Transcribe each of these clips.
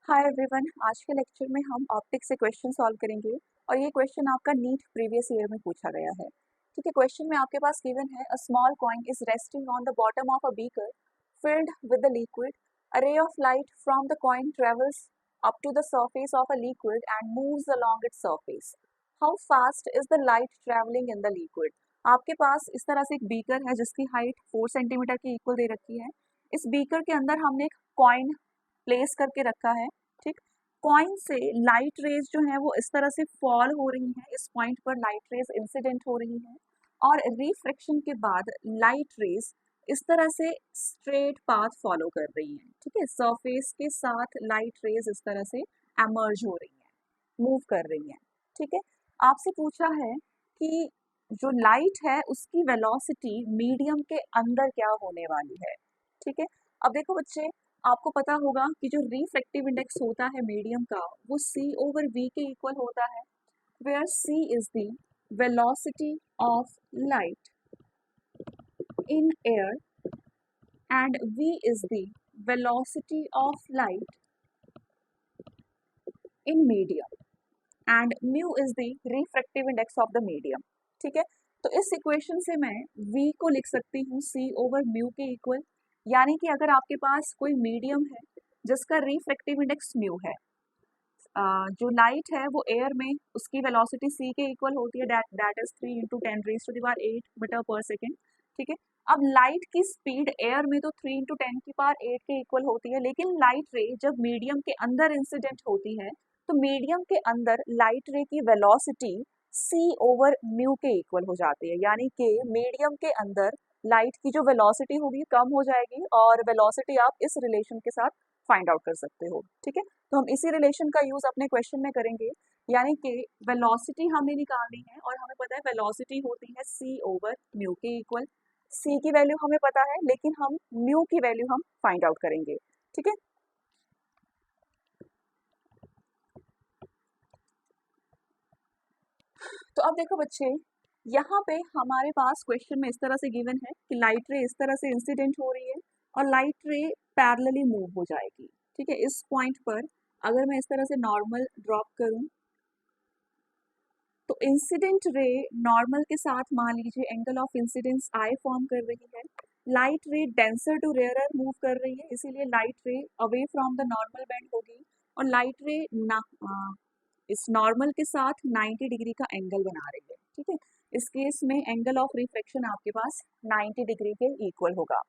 Hi everyone, आज के lecture में हम ऑप्टिक्स से क्वेश्चन सॉल्व करेंगे और ये क्वेश्चन आपका नीट प्रीवियस ईयर में पूछा गया है। ठीक है, क्वेश्चन में आपके पास गिवन है a small coin is resting on the bottom of a beaker filled with the liquid. A ray of light from the coin travels up to the surface of a liquid and moves along its surface. How fast is the light travelling in the liquid. आपके पास इस तरह से एक beaker है जिसकी height 4 centimetre के equal दे रखी है। इस बीकर के अंदर हमने एक कॉइन प्लेस करके रखा है। ठीक, कॉइन से लाइट रेज जो है वो इस तरह से फॉल हो रही है, इस पॉइंट पर लाइट रेज इंसिडेंट हो रही है और रिफ्रैक्शन के बाद लाइट रेज इस तरह से स्ट्रेट पाथ फॉलो कर रही है। ठीक है, सरफेस के साथ लाइट रेज इस तरह से एमर्ज हो रही है, मूव कर रही है। ठीक है, आपसे पूछा है कि जो लाइट है उसकी वेलोसिटी मीडियम के अंदर क्या होने वाली है। ठीक है, अब देखो बच्चे, आपको पता होगा कि जो रिफ्रैक्टिव इंडेक्स होता है मीडियम का वो c ओवर v के इक्वल होता है, where c is the velocity of light in air and v is the velocity of light in medium and mu is the refractive index of the medium. ठीक है, तो इस equation से मैं v को लिख सकती हूँ c ओवर म्यू के इक्वल, यानी कि अगर आपके पास कोई मीडियम है जिसका रिफ्रैक्टिव इंडेक्स म्यू है, जो लाइट है वो एयर में उसकी वेलोसिटी c के इक्वल होती है, that is 3 into 10⁻8 metre per second. ठीक है, अब लाइट की स्पीड एयर में तो 3 इंटू 10⁸ के इक्वल होती है, लेकिन लाइट रे जब मीडियम के अंदर इंसिडेंट होती है तो मीडियम के अंदर लाइट रे की वेलोसिटी c ओवर म्यू के इक्वल हो जाती है, यानी कि मीडियम के अंदर लाइट की जो वेलोसिटी होगी कम हो जाएगी और वेलोसिटी आप इस रिलेशन के साथ फाइंड आउट कर सकते हो। ठीक है, तो हम इसी रिलेशन का यूज अपने क्वेश्चन में करेंगे, यानी कि वेलोसिटी हमने निकालनी है और हमें पता है वेलोसिटी होती है c ओवर म्यू के इक्वल। c की वैल्यू हमें पता है लेकिन हम म्यू की वैल्यू हम फाइंड आउट करेंगे। ठीक है, तो अब देखो बच्चे, यहाँ पे हमारे पास क्वेश्चन में इस तरह से गिवन है कि लाइट रे इस तरह से इंसिडेंट हो रही है और लाइट रे पैरेलली मूव हो जाएगी। ठीक है, इस पॉइंट पर अगर मैं इस तरह से नॉर्मल ड्रॉप करूं तो इंसिडेंट रे नॉर्मल के साथ मान लीजिए angle of incidence I form कर रही है। लाइट रे डेंसर टू रेयरर मूव कर रही है, इसीलिए लाइट रे away from the normal bend होगी और लाइट रे इस नॉर्मल के साथ 90 डिग्री का एंगल बना रही है। ठीक है, इस केस में एंगल ऑफ रिफ्रैक्शन आपके पास 90 डिग्री के इक्वल होगा।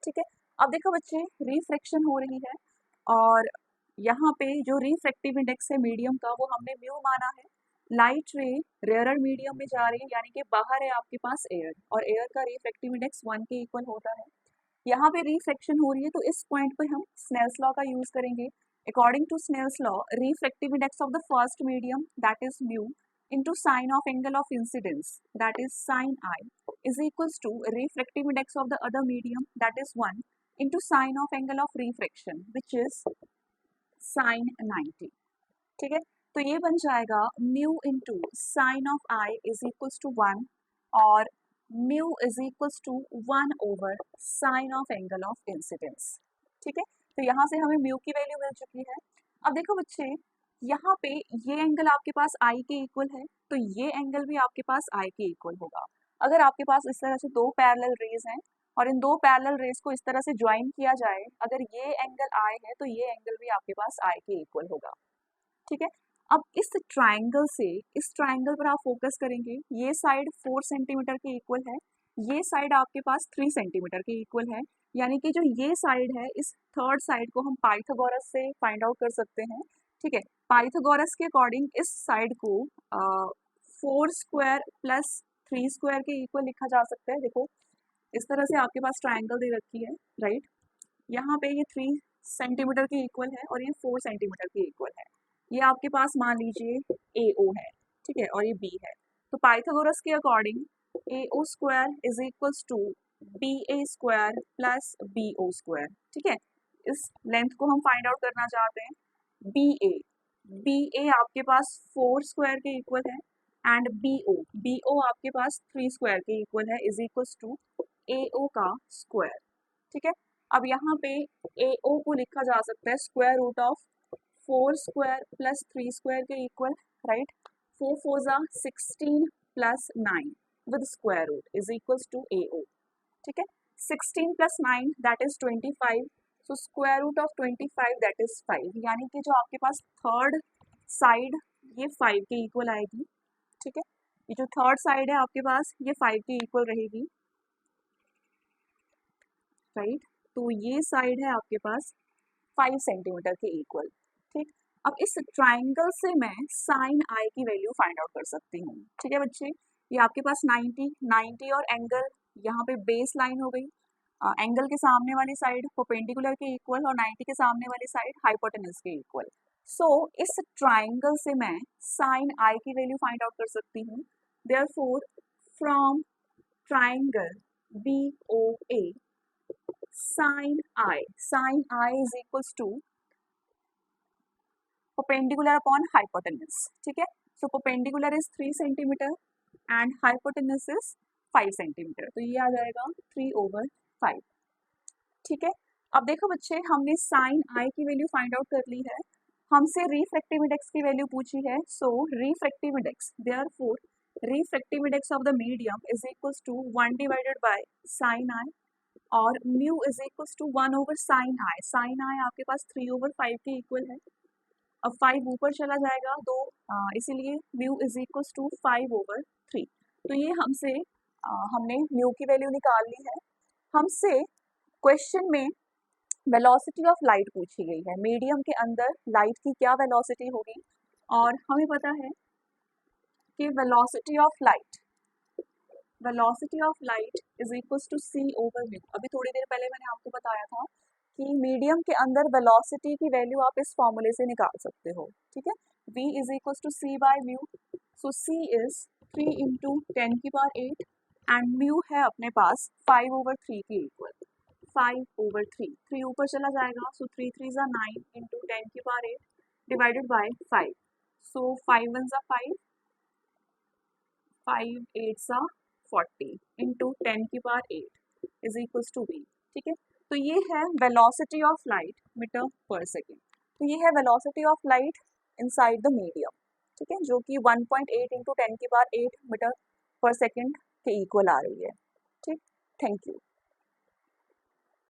ठीक है, अब देखो बच्चे, रिफ्रैक्शन हो रही है और यहाँ पे जो रिफ्रैक्टिव इंडेक्स है मीडियम का वो हमने म्यू माना है। लाइट रे रेयरर मीडियम में जा रही है, यानी कि बाहर है आपके पास एयर और एयर का रिफ्रैक्टिव इंडेक्स 1 के इक्वल होता है। यहाँ पे रिफ्रैक्शन हो रही है तो इस पॉइंट पे हम स्नेल्स लॉ का यूज करेंगे। According to Snell's law, refractive index of the first medium that is mu into sine of angle of incidence that is sin I is equals to refractive index of the other medium that is 1 into sine of angle of refraction which is sin 90। ठीक है, तो ये बन जाएगा mu into sine of I is equals to 1 और mu is equals to 1 over sine of angle of incidence. ठीक है, तो यहाँ से हमें म्यू की वैल्यू मिल चुकी है। अब देखो बच्चे, यहाँ पे ये एंगल आपके पास आई के इक्वल है तो ये एंगल भी आपके पास आई के इक्वल होगा। अगर आपके पास इस तरह से दो पैरेलल रेज हैं और इन दो पैरेलल रेज को इस तरह से ज्वाइन किया जाए, अगर ये एंगल आई है तो ये एंगल भी आपके पास आई के इक्वल होगा। ठीक है, अब इस ट्राइंगल से इस ट्राइंगल पर आप फोकस करेंगे, ये साइड 4 सेंटीमीटर के इक्वल है, ये साइड आपके पास 3 सेंटीमीटर के इक्वल है, यानी कि जो ये साइड है इस थर्ड साइड को हम पाइथागोरस से फाइंड आउट कर सकते हैं। ठीक है, पाइथागोरस के अकॉर्डिंग इस साइड को 4 स्क्वायर प्लस 3 स्क्वायर के इक्वल लिखा जा सकता है। देखो, इस तरह से आपके पास ट्राइंगल दे रखी है, राइट। यहाँ पे ये 3 सेंटीमीटर के इक्वल है और ये 4 सेंटीमीटर के इक्वल है। ये आपके पास मान लीजिए ए ओ है, ठीक है, और ये बी है। तो पाइथागोरस के according A O square is equals to B A square plus B O square. ठीक है, इस लेंथ को हम फाइंड आउट करना चाहते हैं। बी ए आपके पास 4 स्क्वायर के इक्वल है एंड बी ओ आपके पास 3 स्क्वायर के इक्वल है इज इक्वल्स टू ए ओ का स्क्वायर। ठीक है, अब यहाँ पे ए ओ को लिखा जा सकता है square root of 4 square plus 3 square के इक्वल, राइट। 4 4 जा 16 plus 9 with square root is equals to AO, ठीक है। 16 plus 9 that is 25, so square root of 25 that is 5, यानी कि जो आपके पास थर्ड साइड ये 5 के इक्वल आएगी, ठीक है। ये जो थर्ड साइड है आपके पास ये 5 के इक्वल रहेगी, राइट। तो ये साइड है आपके पास 5 सेंटीमीटर के इक्वल, ठीक। अब इस ट्राइंगल से मैं साइन आई की वैल्यू फाइंड आउट कर सकती हूँ, ठीक है बच्चे। ये आपके पास 90 और एंगल यहाँ पे बेस लाइन हो गई, एंगल के सामने वाली साइड परपेंडिकुलर के इक्वल और 90 के सामने वाली साइड हाइपोटेनस के इक्वल। सो इस ट्राइंगल से मैं साइन आई की वैल्यू फाइंड आउट कर सकती हूँ। Therefore from triangle BOA sin I is equals to perpendicular upon hypotenuse, ठीक है। सो perpendicular is 3 centimetre and hypotenuse is 5 centimetre, तो ये आ जाएगा 3/5, ठीक है। अब देखो बच्चे, हमने साइन आई की वैल्यू फाइंड आउट कर ली है, हमसे रिफ्रैक्टिव इंडेक्स की वैल्यू पूछी है। So refractive index, therefore refractive index of the medium is equals to 1 divided by sine i, और म्यू इज इक्वल्स टू 1/साइन आई। साइन आई आपके पास 3/5 के इक्वल है। अब 5 ऊपर चला जाएगा दो, इसीलिए म्यू इज इक्वल्स टू 5/3। तो ये हमने म्यू की वैल्यू निकाल ली है। हमसे क्वेश्चन में वेलोसिटी ऑफ लाइट पूछी गई है, मीडियम के अंदर लाइट की क्या वेलोसिटी होगी, और हमें पता है कि velocity of light is equals to C/म्यू। अभी थोड़ी देर पहले मैंने आपको बताया था कि मीडियम के अंदर वेलोसिटी की वैल्यू आप इस फॉर्मूले से निकाल सकते हो, ठीक है। V इज इक्वल्स टू C/म्यू, so C is 3 into 10⁸ and mu है अपने पास 5/3 के इक्वल, 5/3, 3 ऊपर चला जाएगा, सो 3 3 जा 9 इंटू 10⁸ डिवाइडेड बाय 5, सो 5 1 जा 5, 5 8 जा 40 into 10⁸ is equals to V, ठीक है। तो ये है velocity of light metre per second. तो ये है velocity of light inside the medium, ठीक है, जो कि 1.8 इंटू 10⁸ मीटर पर सेकेंड के इक्वल आ रही है, ठीक। Thank you.